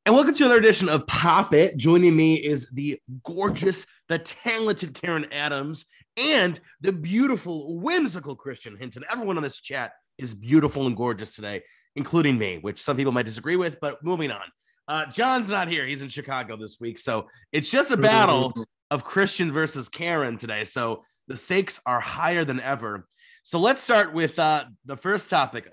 And welcome to another edition of Pop It. Joining me is the gorgeous, the talented Karen Adams and the beautiful, whimsical Christian Hinton. Everyone on this chat is beautiful and gorgeous today, including me, which some people might disagree with, but moving on. John's not here. He's in Chicago this week. So it's just a battle of Christian versus Karen today. So the stakes are higher than ever. So let's start with the first topic.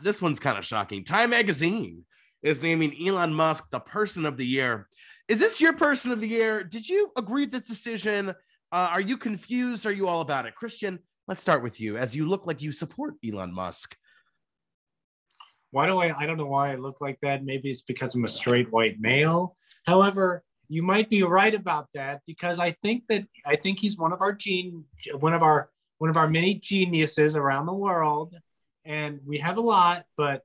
This one's kind of shocking. Time Magazine is naming Elon Musk the person of the year. Is this your person of the year? Did you agree with this decision? Are you confused? Are you all about it? Christian, let's start with you, as you look like you support Elon Musk. I don't know why I look like that. Maybe it's because I'm a straight white male. However, you might be right about that, because I think he's one of our many geniuses around the world, and we have a lot, but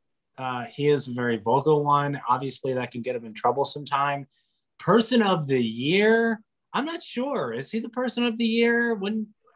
he is a very vocal one. Obviously, that can get him in trouble sometime. Person of the year, I'm not sure. Is he the person of the year?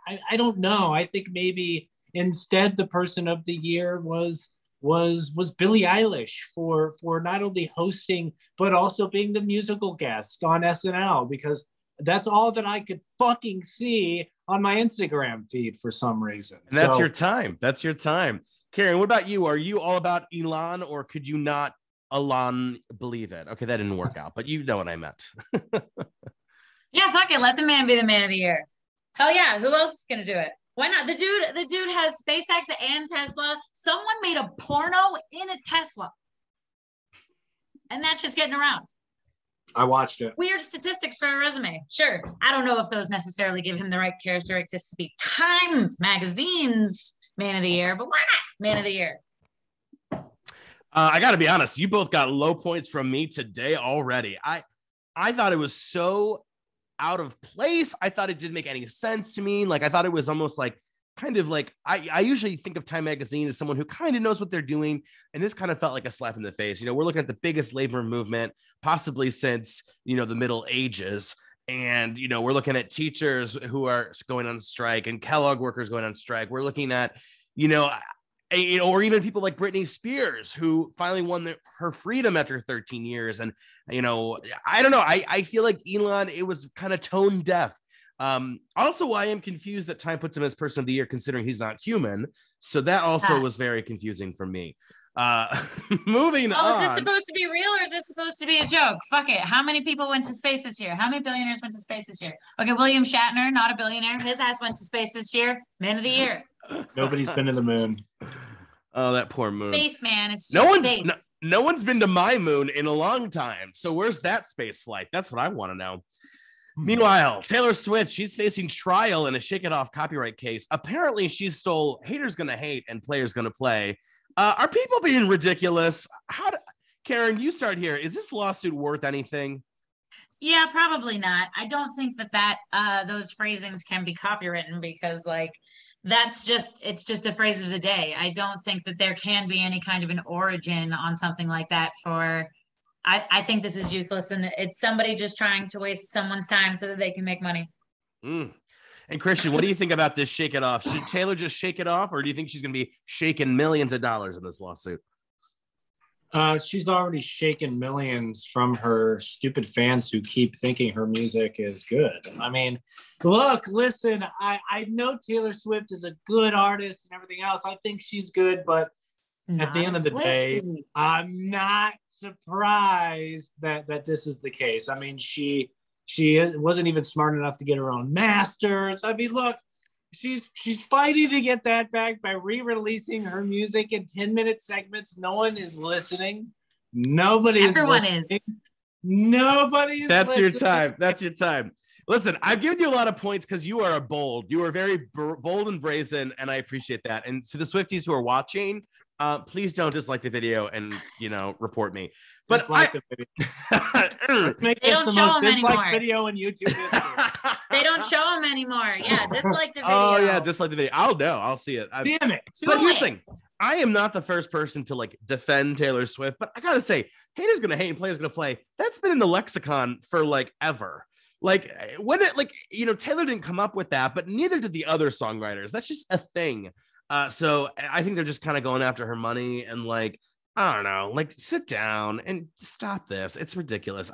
I don't know. I think maybe instead the person of the year was Billie Eilish for not only hosting but also being the musical guest on SNL, because that's all that I could fucking see on my Instagram feed for some reason. And that's your time. That's your time. Karen, what about you? Are you all about Elon, or could you not Elon believe it? Okay, that didn't work out, but you know what I meant. Yeah, fuck it. Let the man be the man of the year. Hell yeah. Who else is going to do it? Why not? The dude has SpaceX and Tesla. Someone made a porno in a Tesla. And that's just getting around. I watched it. Weird statistics for a resume. Sure. I don't know if those necessarily give him the right characteristics to be Time Magazine's man of the year, but why not man of the year? I got to be honest. You both got low points from me today already. I thought it was so out of place. I thought it didn't make any sense to me. Like, I thought it was almost like kind of like I usually think of Time Magazine as someone who kind of knows what they're doing. And this kind of felt like a slap in the face. You know, we're looking at the biggest labor movement possibly since, the Middle Ages. And, we're looking at teachers who are going on strike and Kellogg workers going on strike. We're looking at, or even people like Britney Spears, who finally won her freedom after 13 years. And, I don't know. I feel like Elon, it was kind of tone deaf. Also, I am confused that Time puts him as person of the year, considering he's not human. So that also was very confusing for me. Moving on. Is this supposed to be real, or is this supposed to be a joke? Fuck it. How many people went to space this year? How many billionaires went to space this year? Okay, William Shatner, not a billionaire. His ass went to space this year. Man of the year. Nobody's been to the moon. Oh, that poor moon. Space, man. It's just space. No one's been to my moon in a long time. So where's that space flight? That's what I want to know. Meanwhile, Taylor Swift, she's facing trial in a Shake It Off copyright case. Apparently, she stole Haters Gonna Hate and Players Gonna Play. Are people being ridiculous? Karen, you start here. Is this lawsuit worth anything? Yeah, probably not. I don't think that those phrasings can be copywritten, because it's just a phrase of the day. I don't think that there can be any kind of an origin on something like that I think this is useless, and it's somebody just trying to waste someone's time so that they can make money. And Christian, what do you think about this Shake It Off? Should Taylor just shake it off, or do you think she's going to be shaking millions of dollars in this lawsuit? She's already shaken millions from her stupid fans who keep thinking her music is good. I mean, listen, I know Taylor Swift is a good artist and everything else. I think she's good, but at the end of the day, I'm not surprised that this is the case. I mean, she wasn't even smart enough to get her own masters. I mean, look, she's fighting to get that back by re-releasing her music in 10-minute segments. No one is listening. Everyone is. Nobody is That's listening. your time. That's your time. Listen, I've given you a lot of points because you are bold. You are very bold and brazen, and I appreciate that. And to the Swifties who are watching, please don't dislike the video and, report me. But the video. They don't show them anymore. Video on YouTube. They don't show them anymore. Yeah, dislike the video. Oh yeah, dislike the video. I'll see it. Damn it. But here's the thing. I am not the first person to defend Taylor Swift, but I gotta say, Haters Gonna Hate and Players Gonna Play, that's been in the lexicon for ever. Taylor didn't come up with that, but neither did the other songwriters. That's just a thing. So I think they're just kind of going after her money, and I don't know, like sit down and stop this. It's ridiculous.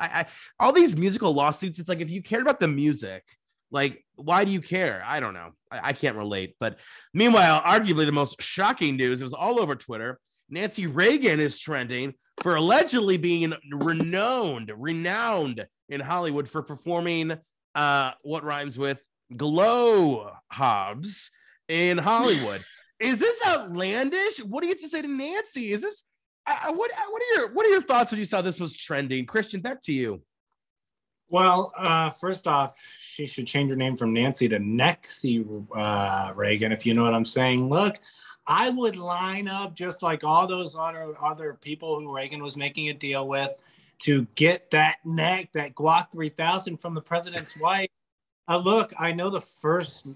All these musical lawsuits, it's like, if you cared about the music, like, why do you care? I don't know. I can't relate. But meanwhile, arguably the most shocking news, it was all over Twitter. Nancy Reagan is trending for allegedly being renowned in Hollywood for performing what rhymes with glow hobs in Hollywood. Is this outlandish? What do you have to say to Nancy? Is this what are your thoughts when you saw this was trending? Christian, back to you. Well, first off, she should change her name from Nancy to Nexy Reagan, if you know what I'm saying. Look, I would line up just like all those other people who Reagan was making a deal with to get that Guac 3000 from the president's wife. Look, I know the first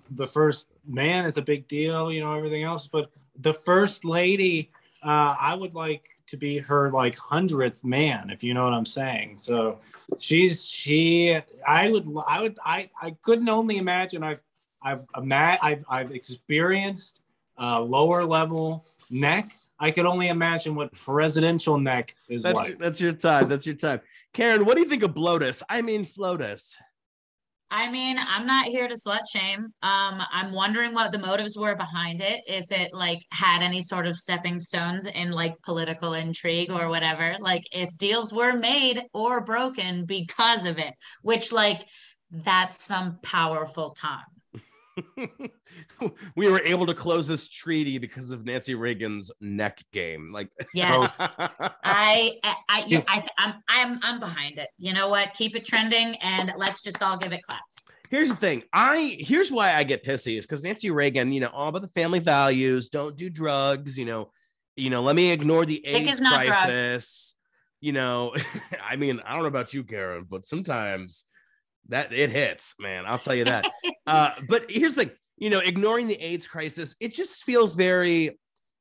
man is a big deal, everything else, but the first lady, I would like to be her 100th man, if you know what I'm saying. So I couldn't only imagine. I've experienced lower level neck. I could only imagine what presidential neck is like. That's your time. Karen, what do you think of Flotus? I'm not here to slut shame. I'm wondering what the motives were behind it. If it had any sort of stepping stones in political intrigue or whatever. If deals were made or broken because of it, which that's some powerful time. We were able to close this treaty because of Nancy Reagan's neck game. Yes, I'm behind it. You know what? Keep it trending, and let's just all give it claps. Here's the thing. Here's why I get pissy is because Nancy Reagan, all about the family values. Don't do drugs. Let me ignore the AIDS crisis. I mean, I don't know about you, Karen, but sometimes that it hits, man. I'll tell you that. But here's the thing, ignoring the AIDS crisis, it just feels there's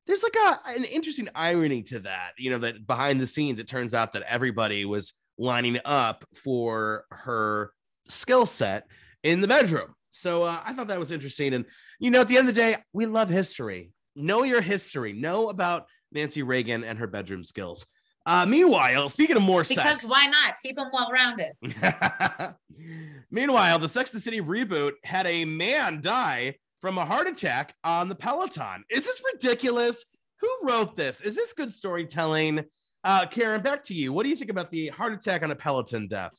an interesting irony to that, that behind the scenes, it turns out that everybody was lining up for her skill set in the bedroom. So I thought that was interesting. And, at the end of the day, we love history. Know your history. Know about Nancy Reagan and her bedroom skills. Meanwhile, speaking of more sex. Because why not? Keep them well-rounded. Meanwhile, the Sex and the City reboot had a man die from a heart attack on the Peloton. Is this ridiculous? Who wrote this? Is this good storytelling? Karen, back to you. What do you think about the heart attack on a Peloton death?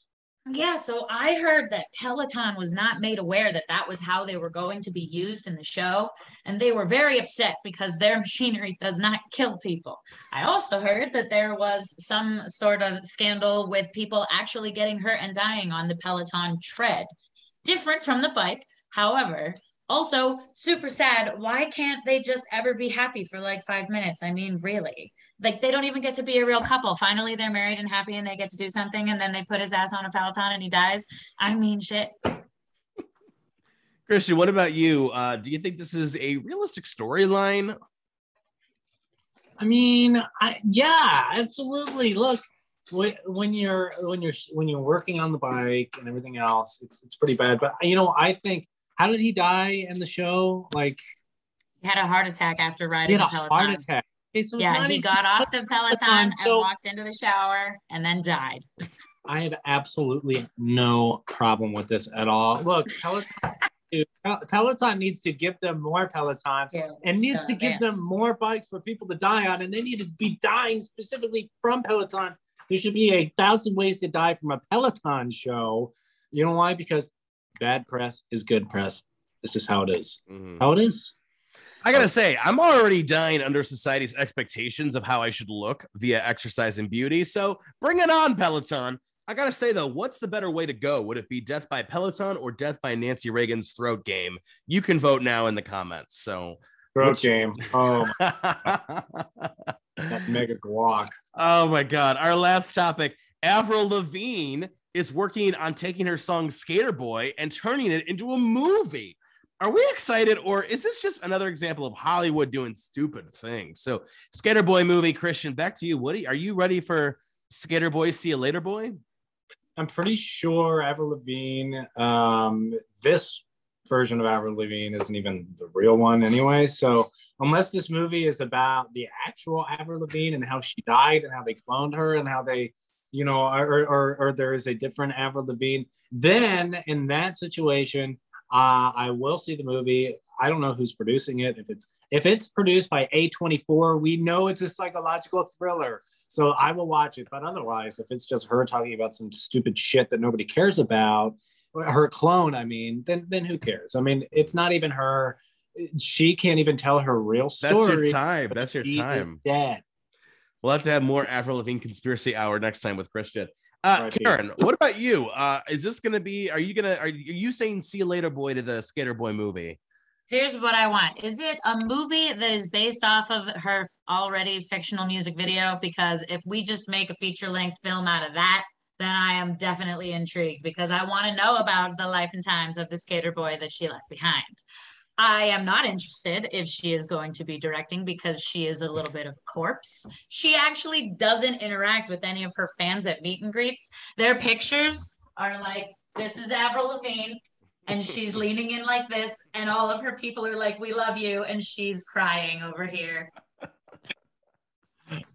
Yeah, so I heard that Peloton was not made aware that that was how they were going to be used in the show, and they were very upset because their machinery does not kill people. I also heard that there was some sort of scandal with people actually getting hurt and dying on the Peloton tread. Different from the bike, however. Also, super sad. Why can't they just ever be happy for 5 minutes? I mean, really? They don't even get to be a real couple. Finally, they're married and happy and they get to do something, and then they put his ass on a Peloton and he dies. I mean, shit. Christian, what about you? Do you think this is a realistic storyline? I mean, yeah, absolutely. Look, when you're working on the bike and everything else, it's pretty bad. But I think. How did he die in the show? He had a heart attack after riding the Peloton. Heart attack. Okay, so yeah, he got off the Peloton and walked into the shower and then died. I have absolutely no problem with this at all. Look, Peloton needs to give them more Pelotons and needs to give them more bikes for people to die on, and they need to be dying specifically from Peloton. There should be 1,000 ways to die from a Peloton show. You know why? Because bad press is good press. It's just how it is. Mm-hmm. How it is. I gotta say, I'm already dying under society's expectations of how I should look via exercise and beauty. So bring it on, Peloton. I gotta say though, what's the better way to go? Would it be death by Peloton or death by Nancy Reagan's throat game? You can vote now in the comments. So throat game. Oh, that mega guac. Oh my God. Our last topic, Avril Lavigne is working on taking her song Sk8er Boi and turning it into a movie. Are we excited, or is this just another example of Hollywood doing stupid things? So Sk8er Boi movie, Christian, back to you. Are you ready for Sk8er Boi, See You Later Boy? I'm pretty sure Avril Lavigne, this version of Avril Lavigne isn't even the real one anyway. So unless this movie is about the actual Avril Lavigne and how she died and how they cloned her and how they, or there is a different Avril Lavigne, then in that situation, I will see the movie. I don't know who's producing it. If it's produced by A24, we know it's a psychological thriller. So I will watch it. But otherwise, if it's just her talking about some stupid shit that nobody cares about, her clone, I mean, then who cares? I mean, it's not even her. She can't even tell her real story. That's your time. That's your She time. is dead. We'll have to have more Avril Lavigne conspiracy hour next time with Christian. Right, Karen, what about you? Is this going to be, are you saying see you later, boy, to the Sk8er Boi movie? Here's what I want. Is it a movie that is based off of her already fictional music video? Because if we just make a feature-length film out of that, then I am definitely intrigued because I want to know about the life and times of the Sk8er Boi that she left behind. I am not interested if she is going to be directing because she is a little bit of a corpse. She actually doesn't interact with any of her fans at meet and greets. Their pictures are like, this is Avril Lavigne, and she's leaning in like this, and all of her people are like, we love you, and she's crying over here.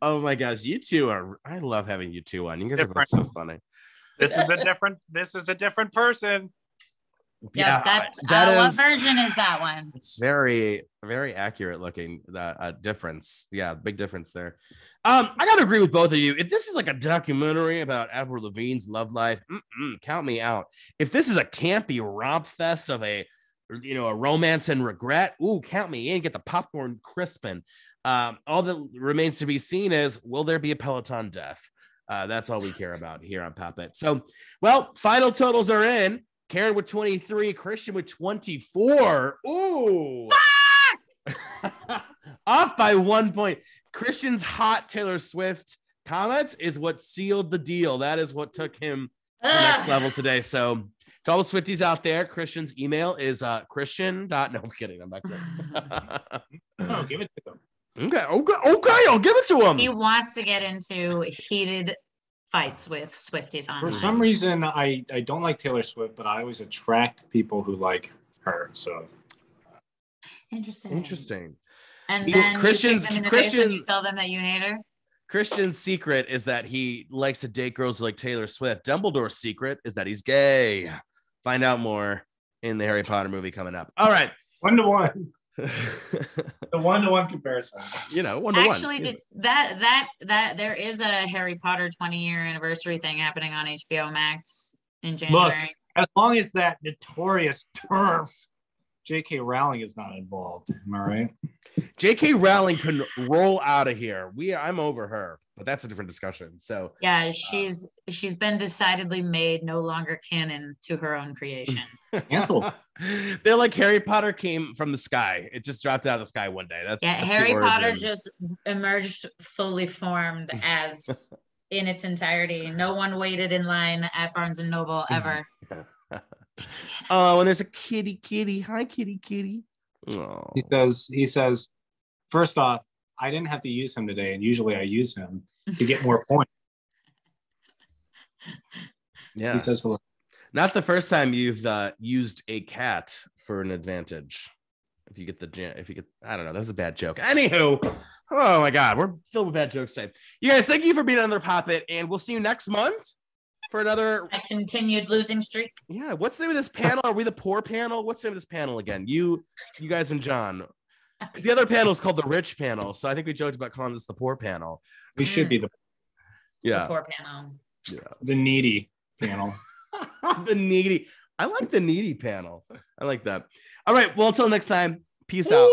Oh my gosh, you two I love having you two on. You guys are both so funny. This is a different person. Yeah, that's what version is that one? It's very, very accurate looking. That difference, yeah, big difference there. I gotta agree with both of you. If this is like a documentary about Avril Lavigne's love life, count me out. If this is a campy romp fest of a romance and regret, count me in. Get the popcorn crisping. All that remains to be seen is, will there be a Peloton death? That's all we care about here on Pop It. So, well, final totals are in. Karen with 23, Christian with 24. Ooh. Off by 1 point. Christian's hot Taylor Swift comments is what sealed the deal. That is what took him to the next level today. So to all the Swifties out there, Christian's email is Christian. No, I'm kidding. I'm not kidding. No, give it to him. Okay. I'll give it to him. He wants to get into heated fights with Swifties on. For some reason, I don't like Taylor Swift, but I always attract people who like her. So interesting. And then Christian, you tell them that you hate her. Christian's secret is that he likes to date girls like Taylor Swift. Dumbledore's secret is that he's gay. Find out more in the Harry Potter movie coming up. All right. 1-to-1. The 1-to-1 comparison. 1-to-1. Actually, that there is a Harry Potter 20-year anniversary thing happening on HBO Max in January. Look, as long as that notorious turf J.K. Rowling is not involved, am I right? J.K. Rowling can roll out of here. I'm over her, but that's a different discussion. So yeah, she's been decidedly made no longer canon to her own creation. Canceled. They're like Harry Potter came from the sky. It just dropped out of the sky one day. That's Harry Potter just emerged fully formed as in its entirety. No one waited in line at Barnes and Noble ever. Oh, and there's a kitty. Hi, kitty. Oh. He says, first off, I didn't have to use him today, and usually I use him to get more points. Yeah. He says hello. Not the first time you've used a cat for an advantage. If you get, I don't know, that was a bad joke. Anywho, oh my God, we're filled with bad jokes today. You guys, thank you for being on another Pop It, and we'll see you next month for another. A continued losing streak. Yeah, what's the name of this panel? Are we the poor panel? What's the name of this panel again? You guys and John. The other panel is called the rich panel, so I think we joked about calling this the poor panel. We should be the poor panel. Yeah, the needy panel. The needy. I like the needy panel. I like that. All right. Well, until next time, peace out.